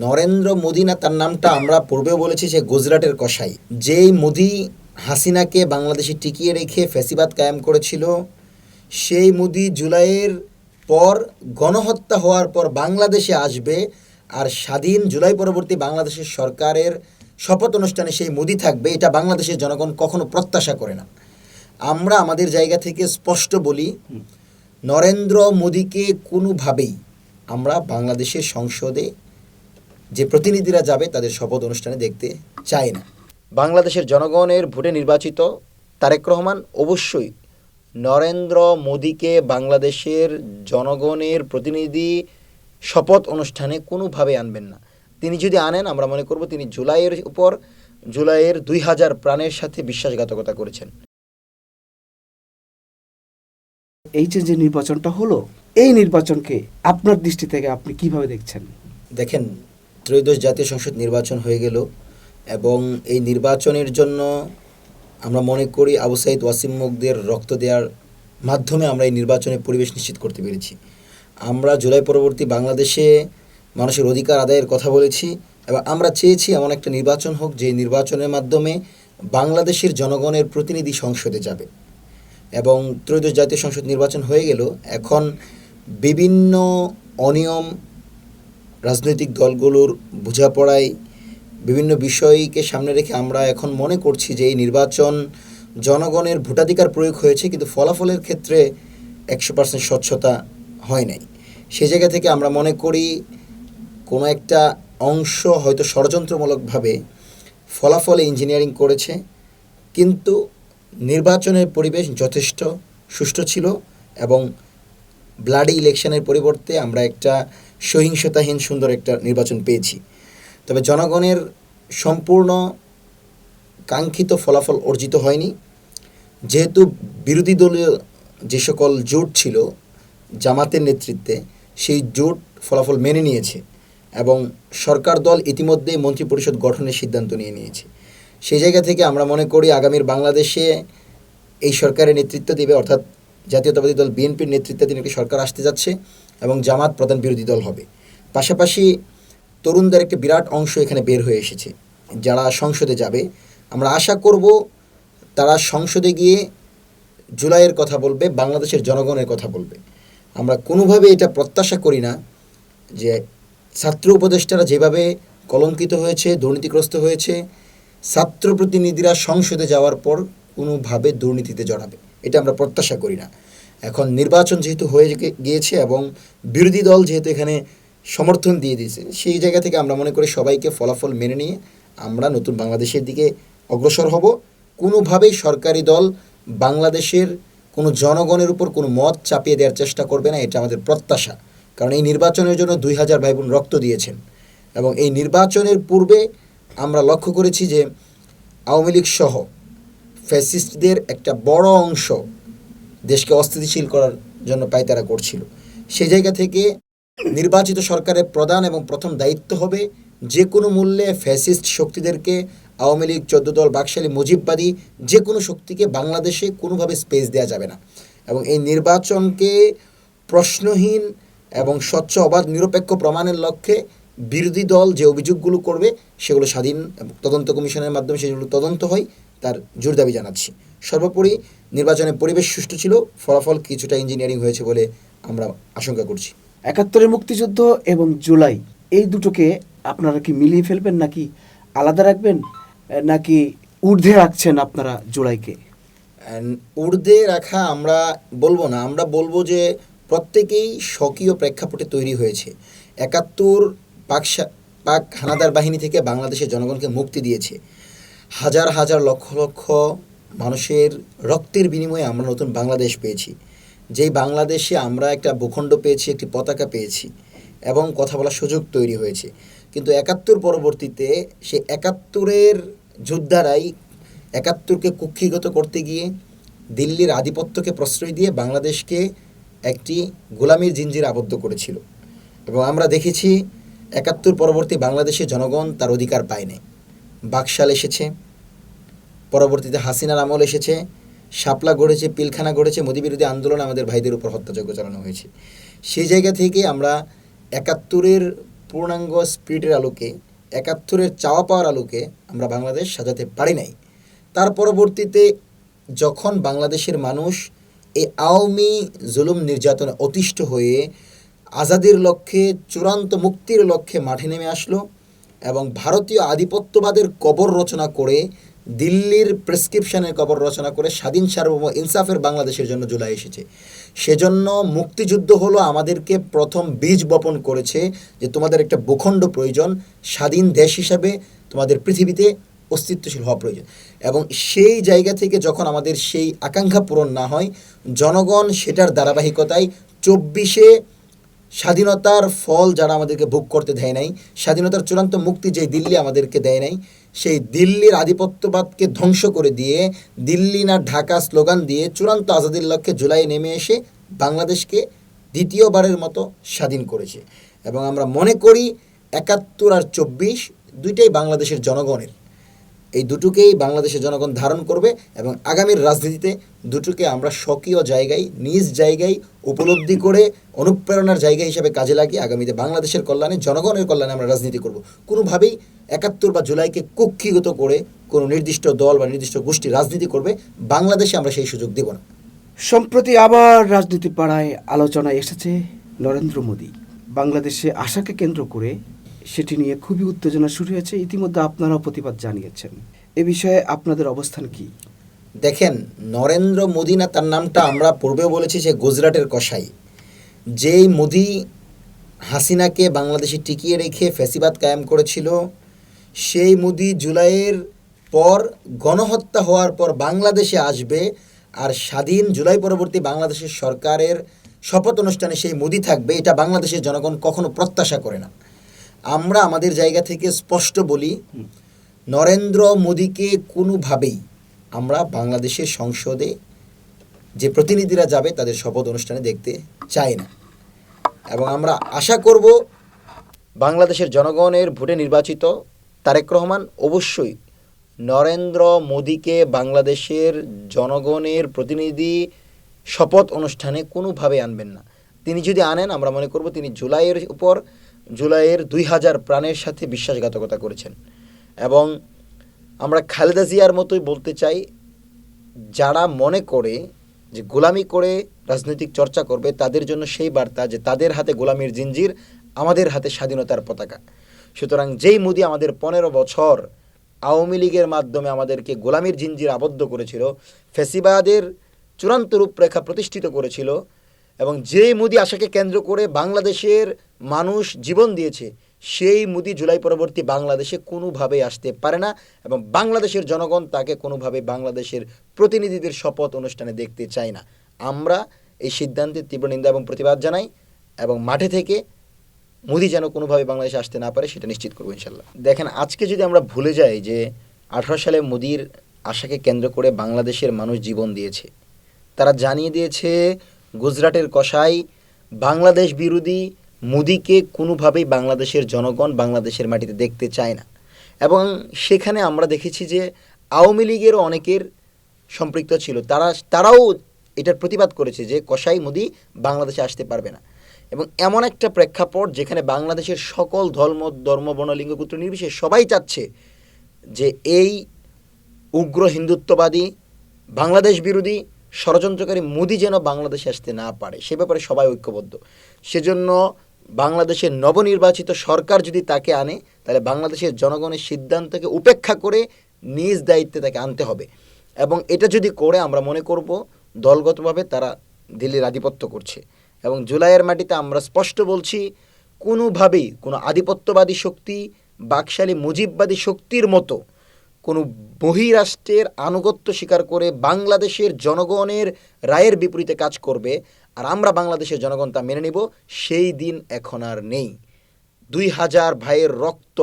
নরেন্দ্র মোদি না, তার নামটা আমরা পূর্বেও বলেছি যে গুজরাটের কসাই। যেই মোদি হাসিনাকে বাংলাদেশে টিকিয়ে রেখে ফ্যাসিবাদ কায়েম করেছিল, সেই মোদি জুলাইয়ের পর গণহত্যা হওয়ার পর বাংলাদেশে আসবে, আর স্বাধীন জুলাই পরবর্তী বাংলাদেশের সরকারের শপথ অনুষ্ঠানে সেই মোদি থাকবে, এটা বাংলাদেশের জনগণ কখনো প্রত্যাশা করে না। আমরা আমাদের জায়গা থেকে স্পষ্ট বলি, নরেন্দ্র মোদিকে কোনোভাবেই আমরা বাংলাদেশের সংসদে যে প্রতিনিধিরা যাবে তাদের শপথ অনুষ্ঠানে দেখতে চাই না। বাংলাদেশের জনগণের ভোটে নির্বাচিত তারেক রহমান অবশ্যই নরেন্দ্র মোদিকে বাংলাদেশের জনগণের প্রতিনিধি শপথ অনুষ্ঠানে কোনোভাবে আনবেন না। তিনি যদি আনেন, আমরা মনে করব তিনি জুলাইয়ের 2000 প্রাণের সাথে বিশ্বাসঘাতকতা করেছেন। এই যে নির্বাচনটা হলো, এই নির্বাচনকে আপনার দৃষ্টি থেকে আপনি কিভাবে দেখছেন? দেখেন, ত্রয়োদশ জাতীয় সংসদ নির্বাচন হয়ে গেল এবং এই নির্বাচনের জন্য আমরা মনে করি আবু সাইদ ওয়াসিম মুগদের রক্ত দেওয়ার মাধ্যমে আমরা এই নির্বাচনের পরিবেশ নিশ্চিত করতে পেরেছি। আমরা জুলাই পরবর্তী বাংলাদেশে মানুষের অধিকার আদায়ের কথা বলেছি এবং আমরা চেয়েছি এমন একটা নির্বাচন হোক যে নির্বাচনের মাধ্যমে বাংলাদেশের জনগণের প্রতিনিধি সংসদে যাবে। এবং ত্রয়োদশ জাতীয় সংসদ নির্বাচন হয়ে গেল, এখন বিভিন্ন অনিয়ম, রাজনৈতিক দলগুলোর বোঝাপড়ায় বিভিন্ন বিষয়কে সামনে রেখে আমরা এখন মনে করছি যে এই নির্বাচন জনগণের ভোটাধিকার প্রয়োগ হয়েছে, কিন্তু ফলাফলের ক্ষেত্রে 100% স্বচ্ছতা হয় নাই। সেই জায়গা থেকে আমরা মনে করি কোনো একটা অংশ হয়তো ষড়যন্ত্রমূলকভাবে ফলাফলে ইঞ্জিনিয়ারিং করেছে, কিন্তু নির্বাচনের পরিবেশ যথেষ্ট সুষ্ঠু ছিল এবং ব্লাডি ইলেকশনের পরিবর্তে আমরা একটা সহিংসতাহীন সুন্দর একটা নির্বাচন পেয়েছি। তবে জনগণের সম্পূর্ণ কাঙ্ক্ষিত ফলাফল অর্জিত হয়নি, যেহেতু বিরোধী দলীয় যে সকল জোট ছিল জামাতের নেতৃত্বে, সেই জোট ফলাফল মেনে নিয়েছে এবং সরকার দল ইতিমধ্যেই মন্ত্রিপরিষদ গঠনের সিদ্ধান্ত নিয়েছে। সেই জায়গা থেকে আমরা মনে করি আগামীর বাংলাদেশে এই সরকারের নেতৃত্ব দেবে, অর্থাৎ জাতীয়তাবাদী দল বিএনপির নেতৃত্বাধীন একটি সরকার আসতে যাচ্ছে এবং জামাত প্রধান বিরোধী দল হবে। পাশাপাশি তরুণদের একটা বিরাট অংশ এখানে বের হয়ে এসেছে যারা সংসদে যাবে। আমরা আশা করব তারা সংসদে গিয়ে জুলাইয়ের কথা বলবে, বাংলাদেশের জনগণের কথা বলবে। আমরা কোনোভাবে এটা প্রত্যাশা করি না যে ছাত্র উপদেষ্টারা যেভাবে কলঙ্কিত হয়েছে, দুর্নীতিগ্রস্ত হয়েছে, ছাত্র প্রতিনিধিরা সংসদে যাওয়ার পর কোনোভাবে দুর্নীতিতে জড়াবে, এটা আমরা প্রত্যাশা করি না। এখন নির্বাচন যেহেতু হয়ে গিয়েছে এবং বিরোধী দল যেহেতু এখানে সমর্থন দিয়ে দিয়েছে, সেই জায়গা থেকে আমরা মনে করি সবাইকে ফলাফল মেনে নিয়ে আমরা নতুন বাংলাদেশের দিকে অগ্রসর হব। কোনোভাবেই সরকারি দল বাংলাদেশের কোনো জনগণের উপর কোনো মত চাপিয়ে দেওয়ার চেষ্টা করবে না, এটা আমাদের প্রত্যাশা। কারণ এই নির্বাচনের জন্য 2000 ভাই বোন রক্ত দিয়েছেন এবং এই নির্বাচনের পূর্বে আমরা লক্ষ্য করেছি যে আওয়ামী লীগ সহ ফ্যাসিস্টদের একটা বড় অংশ দেশকে অস্থিতিশীল করার জন্য পায়তারা করছিল। সেই জায়গা থেকে নির্বাচিত সরকারের প্রধান এবং প্রথম দায়িত্ব হবে যে কোনো মূল্যে ফ্যাসিস্ট শক্তিদেরকে, আওয়ামী লীগ, 14 দল, বাকশালী, মুজিববাদী যে কোনো শক্তিকে বাংলাদেশে কোনোভাবে স্পেস দেওয়া যাবে না। এবং এই নির্বাচনকে প্রশ্নহীন এবং স্বচ্ছ, অবাধ, নিরপেক্ষ প্রমাণের লক্ষ্যে বিরোধী দল যে অভিযোগগুলো করবে সেগুলো স্বাধীন তদন্ত কমিশনের মাধ্যমে সেগুলো তদন্ত হয়, তার জোর দাবি জানাচ্ছি। সর্বোপরি নির্বাচনের পরিবেশ সুষ্ঠু ছিল, ফলাফল কিছুটা ইঞ্জিনিয়ারিং হয়েছে বলে আমরা আশঙ্কা করছি। 71-এর মুক্তিযুদ্ধ এবং জুলাই, এই দুটোকে আপনারা কি মিলিয়ে ফেলবেন নাকি আলাদা রাখবেন, নাকি ঊর্ধ্বে রাখছেন আপনারা জুলাইকে? ঊর্ধ্বে রাখা আমরা বলবো না, আমরা বলবো যে প্রত্যেকেই স্বকীয় প্রেক্ষাপটে তৈরি হয়েছে। 71 পাক হানাদার বাহিনী থেকে বাংলাদেশের জনগণকে মুক্তি দিয়েছে। হাজার হাজার লক্ষ লক্ষ মানুষের রক্তের বিনিময়ে আমরা নতুন বাংলাদেশ পেয়েছি, যেই বাংলাদেশে আমরা একটা ভূখণ্ড পেয়েছি, একটি পতাকা পেয়েছি এবং কথা বলার সুযোগ তৈরি হয়েছে। কিন্তু 71 পরবর্তীতে সেই 71-এর যোদ্ধারাই 71কে কুক্ষিগত করতে গিয়ে দিল্লির আধিপত্যকে প্রশ্রয় দিয়ে বাংলাদেশকে একটি গোলামির জিঞ্জিরে আবদ্ধ করেছিল এবং আমরা দেখেছি 71 পরবর্তী বাংলাদেশে জনগণ তার অধিকার পায়নি। বাকশাল এসেছে, পরবর্তীতে হাসিনার আমল এসেছে, শাপলা গড়েছে, পিলখানা গড়েছে, মোদিবিরোধী আন্দোলন আমাদের ভাইদের উপর হত্যাযজ্ঞ চালানো হয়েছে। সেই জায়গা থেকে আমরা 71-এর পূর্ণাঙ্গ স্পিরিটের আলোকে, ৭১-এর চাওয়া পাওয়ার আলোকে আমরা বাংলাদেশ সাজাতে পারি নাই। তার পরবর্তীতে যখন বাংলাদেশের মানুষ এই আওয়ামী জুলুম নির্যাতনে অতিষ্ঠ হয়ে আজাদির লক্ষ্যে, চূড়ান্ত মুক্তির লক্ষ্যে মাঠে নেমে আসলো এবং ভারতীয় আধিপত্যবাদের কবর রচনা করে, দিল্লির প্রেসক্রিপশনের কবর রচনা করে স্বাধীন সার্বভৌম ইনসাফের বাংলাদেশের জন্য জুলাই এসেছে। সেজন্য মুক্তিযুদ্ধ হলো আমাদেরকে প্রথম বীজ বপন করেছে যে তোমাদের একটা ভূখণ্ড প্রয়োজন, স্বাধীন দেশ হিসাবে তোমাদের পৃথিবীতে অস্তিত্বশীল হওয়া প্রয়োজন। এবং সেই জায়গা থেকে যখন আমাদের সেই আকাঙ্ক্ষা পূরণ না হয়, জনগণ সেটার ধারাবাহিকতায় ২৪-এ স্বাধীনতার ফল যারা আমাদেরকে ভোগ করতে দেয় নাই, স্বাধীনতার চূড়ান্ত মুক্তি যে দিল্লি আমাদেরকে দেয় নাই, সেই দিল্লির আধিপত্যবাদকে ধ্বংস করে দিয়ে, দিল্লি না ঢাকা স্লোগান দিয়ে চূড়ান্ত আজাদির লক্ষ্যে জুলাই নেমে এসে বাংলাদেশকে দ্বিতীয়বারের মতো স্বাধীন করেছে। এবং আমরা মনে করি ৭১ আর ২৪ দুইটাই বাংলাদেশের জনগণের, এই দুটোকেই বাংলাদেশের জনগণ ধারণ করবে এবং আগামীর রাজনীতিতে দুটোকে আমরা স্বকীয় জায়গায়, নিজ জায়গায় উপলব্ধি করে অনুপ্রেরণার জায়গা হিসেবে কাজে লাগিয়ে আগামীতে বাংলাদেশের কল্যাণে, জনগণের কল্যাণে আমরা রাজনীতি করব। কোনোভাবেই ৭১ বা জুলাইকে কুক্ষিগত করে কোনো নির্দিষ্ট দল বা নির্দিষ্ট গোষ্ঠী রাজনীতি করবে, বাংলাদেশে আমরা সেই সুযোগ দেব না। সম্প্রতি আবার রাজনীতি পাড়ায় আলোচনায় এসেছে নরেন্দ্র মোদী। বাংলাদেশে আশাকে কেন্দ্র করে সেটি নিয়ে খুবই উত্তেজনা শুরু হয়েছে। ইতিমধ্যে আপনারাও প্রতিবাদ জানিয়েছেন। এ বিষয়ে আপনাদের অবস্থান কি? দেখেন, নরেন্দ্র মোদী না, তার নামটা আমরা পূর্বেও বলেছি যে গুজরাটের কসাই। যেই মোদী হাসিনাকে বাংলাদেশে টিকিয়ে রেখে ফ্যাসিবাদ কায়েম করেছিল, সেই মোদী জুলাইয়ের পর, গণহত্যা হওয়ার পর বাংলাদেশে আসবে আর স্বাধীন জুলাই পরবর্তী বাংলাদেশের সরকারের শপথ অনুষ্ঠানে সেই মোদী থাকবে, এটা বাংলাদেশের জনগণ কখনো প্রত্যাশা করে না। আমরা আমাদের জায়গা থেকে স্পষ্ট বলি, নরেন্দ্র মোদীকে কোনোভাবেই আমরা বাংলাদেশের সংসদে যে প্রতিনিধিরা যাবে তাদের শপথ অনুষ্ঠানে দেখতে চাই না। এবং আমরা আশা করব বাংলাদেশের জনগণের ভোটে নির্বাচিত তারেক রহমান অবশ্যই নরেন্দ্র মোদীকে বাংলাদেশের জনগণের প্রতিনিধি শপথ অনুষ্ঠানে কোনোভাবে আনবেন না। তিনি যদি আনেন, আমরা মনে করব তিনি জুলাইয়ের ২০০০ প্রাণের সাথে বিশ্বাসঘাতকতা করেছেন। এবং আমরা খালেদা জিয়ার মতোই বলতে চাই, যারা মনে করে যে গোলামি করে রাজনৈতিক চর্চা করবে, তাদের জন্য সেই বার্তা যে তাদের হাতে গোলামির জিঞ্জির, আমাদের হাতে স্বাধীনতার পতাকা। সুতরাং যেই মোদী আমাদের ১৫ বছর আওয়ামী লীগের মাধ্যমে আমাদেরকে গোলামির জিঞ্জির আবদ্ধ করেছিল, ফ্যাসিবাদের চূড়ান্ত রূপরেখা প্রতিষ্ঠিত করেছিল, এবং যেই মোদী আশাকে কেন্দ্র করে বাংলাদেশের মানুষ জীবন দিয়েছে, সেই মোদী জুলাই পরবর্তী বাংলাদেশে কোনোভাবেই আসতে পারে না। এবং বাংলাদেশের জনগণ তাকে কোনোভাবে বাংলাদেশের প্রতিনিধিদের শপথ অনুষ্ঠানে দেখতে চায় না। আমরা এই সিদ্ধান্তের তীব্র নিন্দা এবং প্রতিবাদ জানাই এবং মাঠে থেকে মোদী যেন কোনোভাবে বাংলাদেশে আসতে না পারে সেটা নিশ্চিত করবো ইনশাল্লাহ। দেখেন, আজকে যদি আমরা ভুলে যাই যে ১৮ সালে মোদীর আশাকে কেন্দ্র করে বাংলাদেশের মানুষ জীবন দিয়েছে, তারা জানিয়ে দিয়েছে গুজরাটের কসাই, বাংলাদেশ বিরোধী মোদীকে কোনোভাবেই বাংলাদেশের জনগণ বাংলাদেশের মাটিতে দেখতে চায় না। এবং সেখানে আমরা দেখেছি যে আওয়ামী লীগেরও অনেকের সম্পৃক্ত ছিল, তারাও এটার প্রতিবাদ করেছে যে কসাই মোদী বাংলাদেশে আসতে পারবে না। এবং এমন একটা প্রেক্ষাপট যেখানে বাংলাদেশের সকল ধর্ম বর্ণ লিঙ্গ গোত্র নির্বিশেষে সবাই চাচ্ছে যে এই উগ্র হিন্দুত্ববাদী, বাংলাদেশ বিরোধী, ষড়যন্ত্রকারী মোদী যেন বাংলাদেশে আসতে না পারে, সে ব্যাপারে সবাই ঐক্যবদ্ধ। সেজন্য বাংলাদেশের নবনির্বাচিত সরকার যদি তাকে আনে, তাহলে বাংলাদেশের জনগণের সিদ্ধান্তকে উপেক্ষা করে নিজ দায়িত্বে তাকে আনতে হবে। এবং এটা যদি করে, আমরা মনে করব দলগতভাবে তারা দিল্লির আধিপত্য করছে। এবং জুলাইয়ের মাটিতে আমরা স্পষ্ট বলছি, কোনোভাবেই কোনো আধিপত্যবাদী শক্তি, বাকশালী মুজিববাদী শক্তির মতো কোনো বহিরাষ্ট্রের আনুগত্য স্বীকার করে বাংলাদেশের জনগণের রায়ের বিপরীতে কাজ করবে আর আমরা বাংলাদেশের জনগণ তা মেনে নিব, সেই দিন এখন আর নেই। ২০০০ ভাইয়ের রক্ত,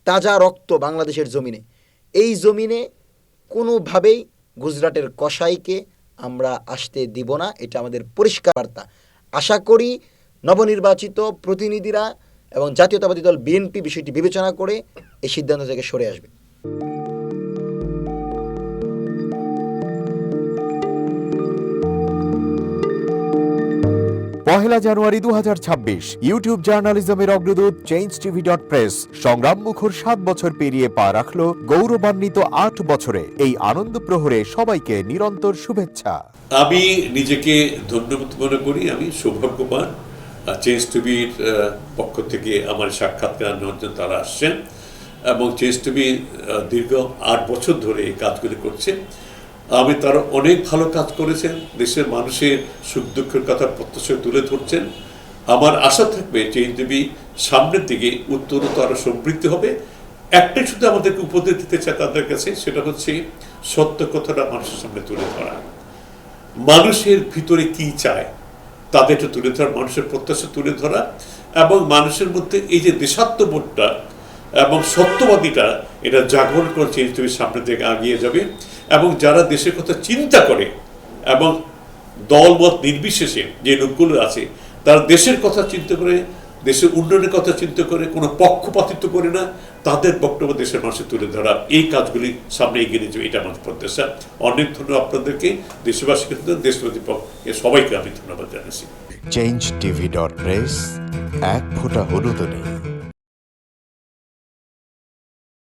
তাজা রক্ত বাংলাদেশের জমিনে, এই জমিনে কোনোভাবেই গুজরাটের কসাইকে আমরা আসতে দিব না, এটা আমাদের পরিষ্কার বার্তা। আশা করি নবনির্বাচিত প্রতিনিধিরা এবং জাতীয়তাবাদী দল বিএনপি বিষয়টি বিবেচনা করে এই সিদ্ধান্ত থেকে সরে আসবে। 1 জানুয়ারি 2026 ইউটিউব জার্নালিজমের অগ্রদূত changeTV.press সংগ্রাম মুখর 7 বছর পেরিয়ে পা রাখলো গৌরবান্বিত 8 বছরে। এই আনন্দ প্রহরে সবাইকে নিরন্তর শুভেচ্ছা। আমি নিজেকে ধন্যবাদ মনে করি, আমি সৌভাগ্যবান চেঞ্জ টিভির পক্ষ থেকে আমার সাক্ষাৎকার নেওয়ার জন্য তারা আসছেন এবং চেঞ্জ টিভি দীর্ঘ 8 বছর ধরে এই কাজগুলি করছে। আমি তারা অনেক ভালো কাজ করেছেন, দেশের মানুষের সুখ দুঃখের কথা প্রত্যক্ষ তুলে ধরছেন। আমার আশা থাকবে চেঞ্জ টিভি সামনের দিকে উত্তরোত্তর আরও সমৃদ্ধ হবে। একটাই শুধু আমাদেরকে উপদেশ দিতে চায় তাদের কাছে, সেটা হচ্ছে সত্য কথাটা মানুষের সামনে তুলে ধরা, মানুষের ভিতরে কি চায় তাদেরটা তুলে ধরা, মানুষের প্রত্যাশা তুলে ধরা এবং মানুষের মধ্যে এই যে দেশাত্মবোধটা এবং সত্যবাদীটা এটা জাগরণ করে চেঞ্জ টিভির সামনে থেকে এগিয়ে যাবে। এবং যারা দেশের কথা চিন্তা করে এবং দলমত নির্বিশেষে যে লোকগুলো আছে তারা দেশের কথা চিন্তা করে, দেশের উন্নয়নের কথা চিন্তা করে, কোনো পক্ষপাতিত্ব করে না, তাদের বক্তব্য দেশের মানুষের তুলে ধরা, এই কাজগুলি সামনে এগিয়ে নিয়ে যাবে, এটা আমাদের প্রত্যাশা। অনেক ধন্যবাদ আপনাদেরকে, দেশবাসীকে, দেশবাসী সবাইকে আমি ধন্যবাদ জানাচ্ছি। changeTV.press এক ফোঁটা হলুদ নেই।